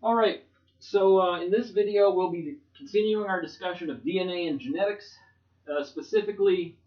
All right, so in this video, we'll be continuing our discussion of DNA and genetics. Specifically,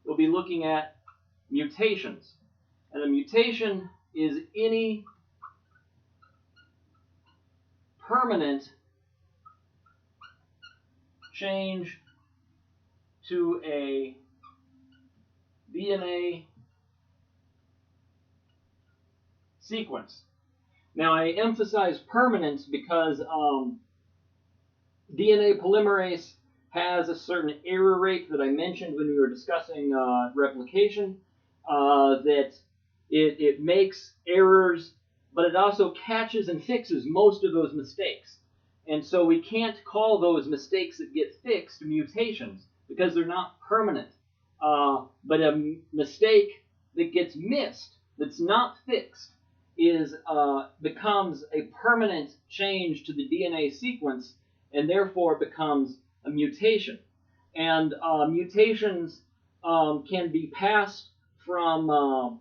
we'll be looking at mutations. And a mutation is any permanent change to a DNA sequence. Now, I emphasize permanence because DNA polymerase has a certain error rate that I mentioned when we were discussing replication, that it makes errors, but it also catches and fixes most of those mistakes. And so we can't call those mistakes that get fixed mutations because they're not permanent. But a mistake that gets missed, that's not fixed, becomes a permanent change to the DNA sequence, and therefore becomes a mutation. And mutations can be passed from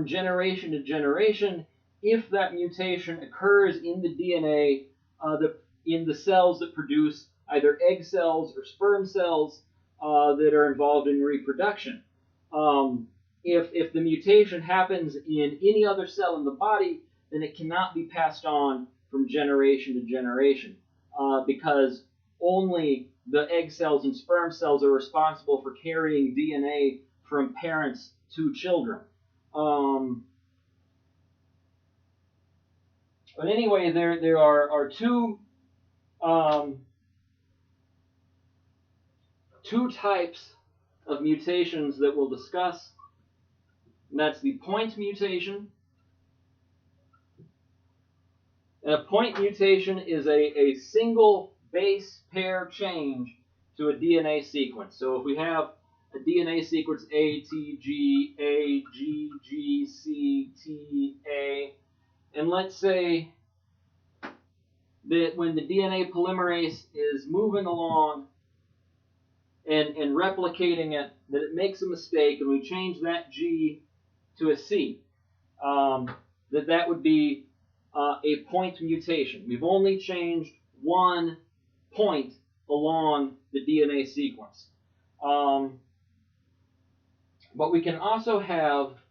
generation to generation if that mutation occurs in the DNA, in the cells that produce either egg cells or sperm cells that are involved in reproduction. If the mutation happens in any other cell in the body, then it cannot be passed on from generation to generation, because only the egg cells and sperm cells are responsible for carrying DNA from parents to children. But anyway, there are two types of mutations that we'll discuss, and that's the point mutation. And a point mutation is a single base pair change to a DNA sequence. So if we have a DNA sequence A, T, G, A, G, G, C, T, A, and let's say that when the DNA polymerase is moving along and replicating it, that it makes a mistake and we change that G to a C, that would be a point mutation. We've only changed one point along the DNA sequence. But we can also have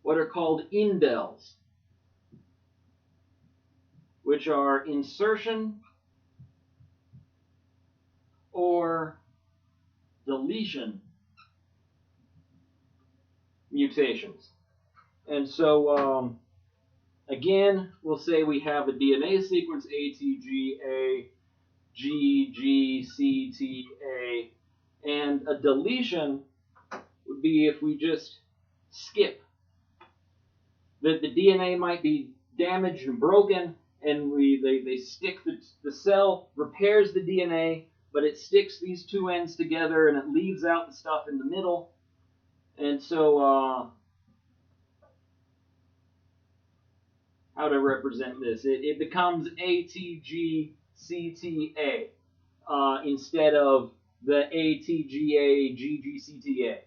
what are called indels, which are insertion or deletion mutations. And so, again, we'll say we have a DNA sequence A, T, G, A, G, G, C, T, A, and a deletion would be if we just skip. That the DNA might be damaged and broken, and they stick the cell repairs the DNA, but it sticks these two ends together and it leaves out the stuff in the middle. And so, how to represent this? It becomes ATGCTA instead of the ATGAGGCTA.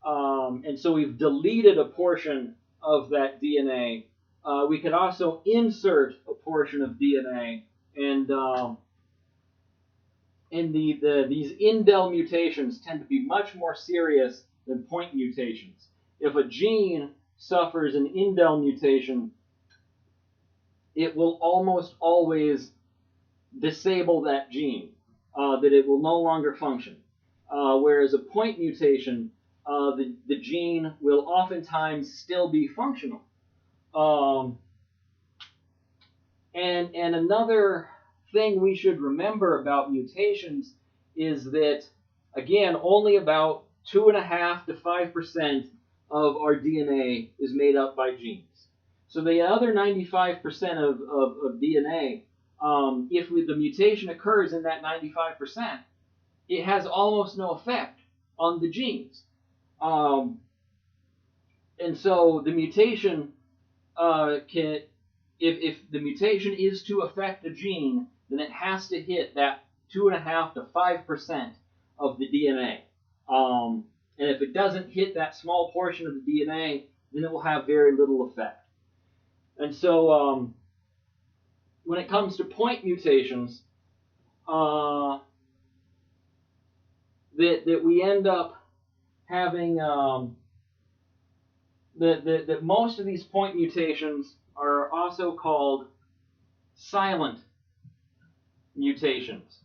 And so we've deleted a portion of that DNA. We could also insert a portion of DNA, and these indel mutations tend to be much more serious than point mutations. If a gene suffers an indel mutation, it will almost always disable that gene, that it will no longer function. Whereas a point mutation, the gene will oftentimes still be functional. And another thing we should remember about mutations is that, again, only about 2.5 to 5% of our DNA is made up by genes. So the other 95% of DNA, if the mutation occurs in that 95%, it has almost no effect on the genes. And so the mutation if the mutation is to affect a gene, then it has to hit that 2.5 to 5% of the DNA. And if it doesn't hit that small portion of the DNA, then it will have very little effect. And so when it comes to point mutations, that we end up having that most of these point mutations are also called silent mutations,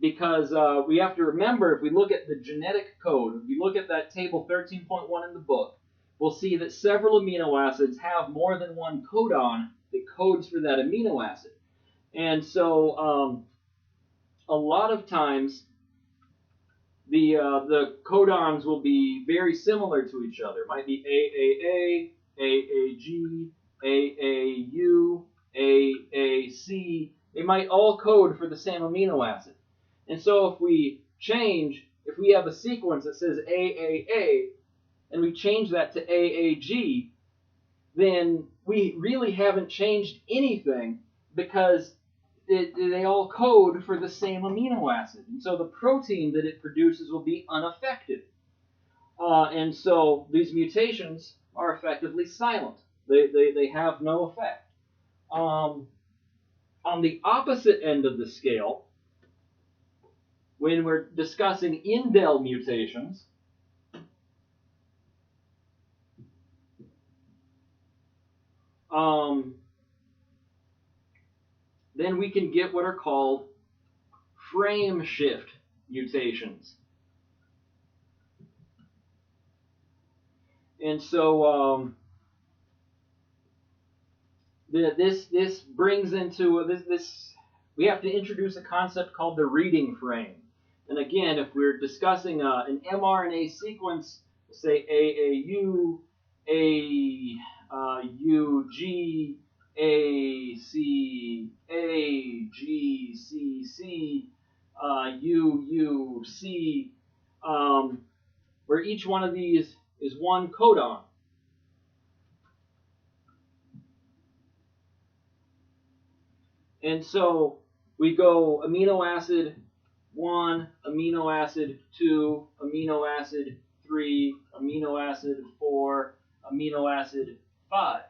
because we have to remember, if we look at the genetic code, if we look at that table 13.1 in the book, we'll see that several amino acids have more than one codon that codes for that amino acid. And so a lot of times the codons will be very similar to each other. It might be AAA, AAG, AAU, AAC. They might all code for the same amino acid. And so if we have a sequence that says AAA, and we change that to AAG, then we really haven't changed anything, because they all code for the same amino acid. And so the protein that it produces will be unaffected. And so these mutations are effectively silent. They have no effect. On the opposite end of the scale, when we're discussing indel mutations, then we can get what are called frame shift mutations. And so this brings into this we have to introduce a concept called the reading frame. And again, if we're discussing an mRNA sequence, say AAU, AUG, AC, AGCC, UUC, where each one of these is one codon. And so we go amino acid 1, amino acid 2, amino acid 3, amino acid 4, amino acid 5.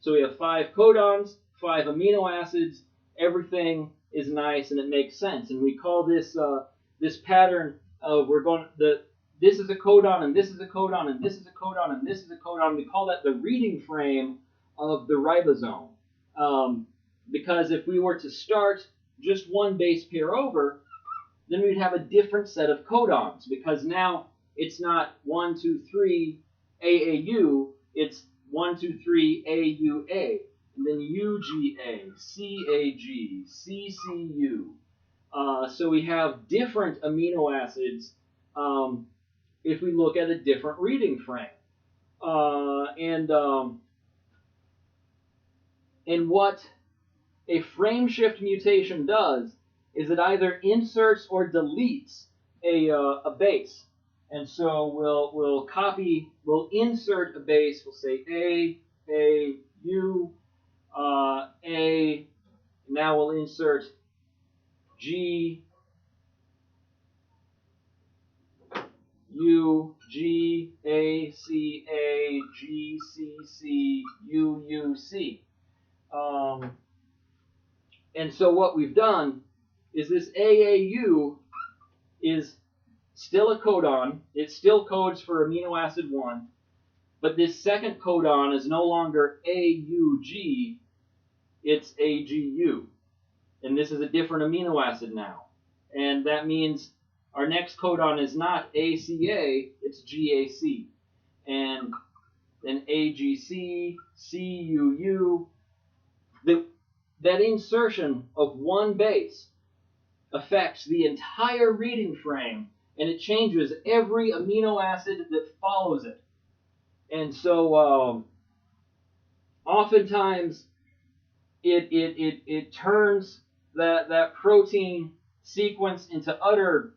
So we have 5 codons, 5 amino acids. Everything is nice and it makes sense. And we call this this pattern of this is a codon, and this is a codon, and this is a codon, and this is a codon. We call that the reading frame of the ribosome. Because if we were to start just one base pair over, then we'd have a different set of codons, because now it's not 1, 2, 3 AAU, it's 1, 2, 3 AUA, and then UGA, CAG, CCU. So we have different amino acids if we look at a different reading frame. And what a frame shift mutation does is it either inserts or deletes a base. And so we'll insert a base. We'll say A, U, A. Now we'll insert G, U, G, A, C, A, G, C, C, U, U, C. And so what we've done is this AAU is still a codon. It still codes for amino acid 1, but this second codon is no longer AUG, it's AGU. And this is a different amino acid now. And that means our next codon is not ACA, it's GAC. And then AGC, CUU. That insertion of one base affects the entire reading frame, and it changes every amino acid that follows it. And so oftentimes it turns that protein sequence into utter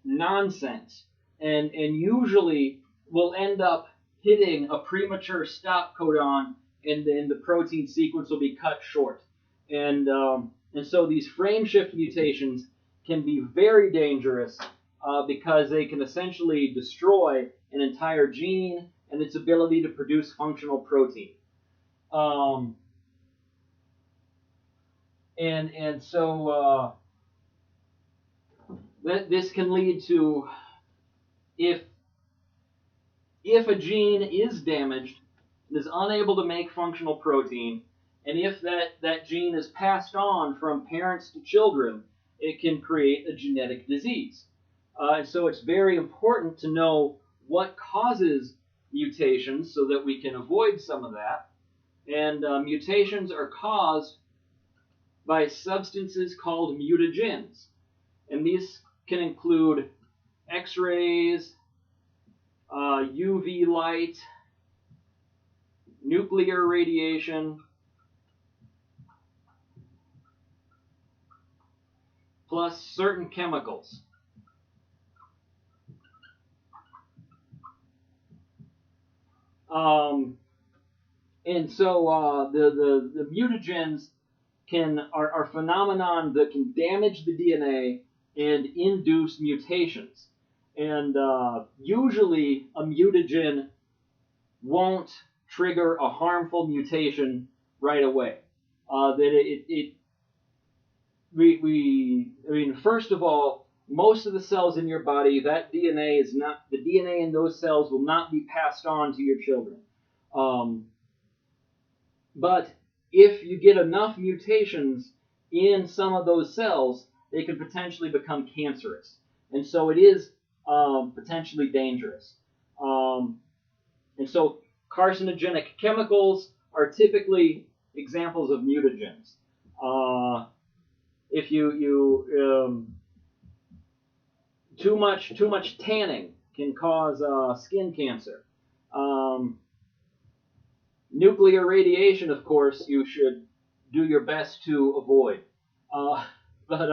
nonsense, and usually will end up hitting a premature stop codon, and then the protein sequence will be cut short. And so these frame shift mutations can be very dangerous because they can essentially destroy an entire gene and its ability to produce functional protein. Um, and so this can lead to, if a gene is damaged, is unable to make functional protein, and if that gene is passed on from parents to children, it can create a genetic disease. And so it's very important to know what causes mutations so that we can avoid some of that. And mutations are caused by substances called mutagens. And these can include X-rays, UV light, nuclear radiation, plus certain chemicals. And so the mutagens are phenomenon that can damage the DNA and induce mutations. And usually a mutagen won't trigger a harmful mutation right away. I mean, first of all, most of the cells in your body, that DNA is not, the DNA in those cells will not be passed on to your children. But if you get enough mutations in some of those cells, they can potentially become cancerous. And so it is potentially dangerous. And so carcinogenic chemicals are typically examples of mutagens. If too much tanning can cause skin cancer. Nuclear radiation, of course, you should do your best to avoid. But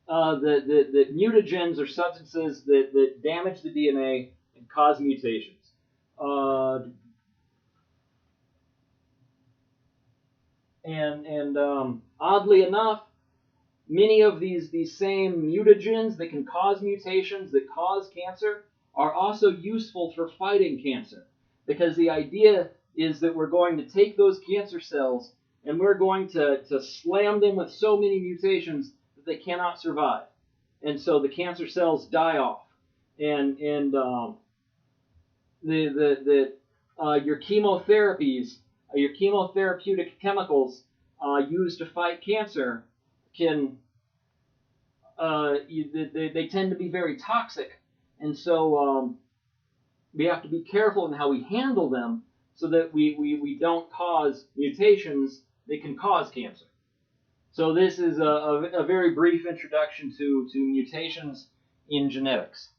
the mutagens are substances that damage the DNA and cause mutations. And oddly enough, many of these same mutagens that can cause mutations that cause cancer are also useful for fighting cancer, because the idea is that we're going to take those cancer cells and we're going to slam them with so many mutations that they cannot survive, and so the cancer cells die off, and your chemotherapies, your chemotherapeutic chemicals used to fight cancer can they tend to be very toxic, and so we have to be careful in how we handle them so that we don't cause mutations that can cause cancer. So this is a very brief introduction to mutations in genetics.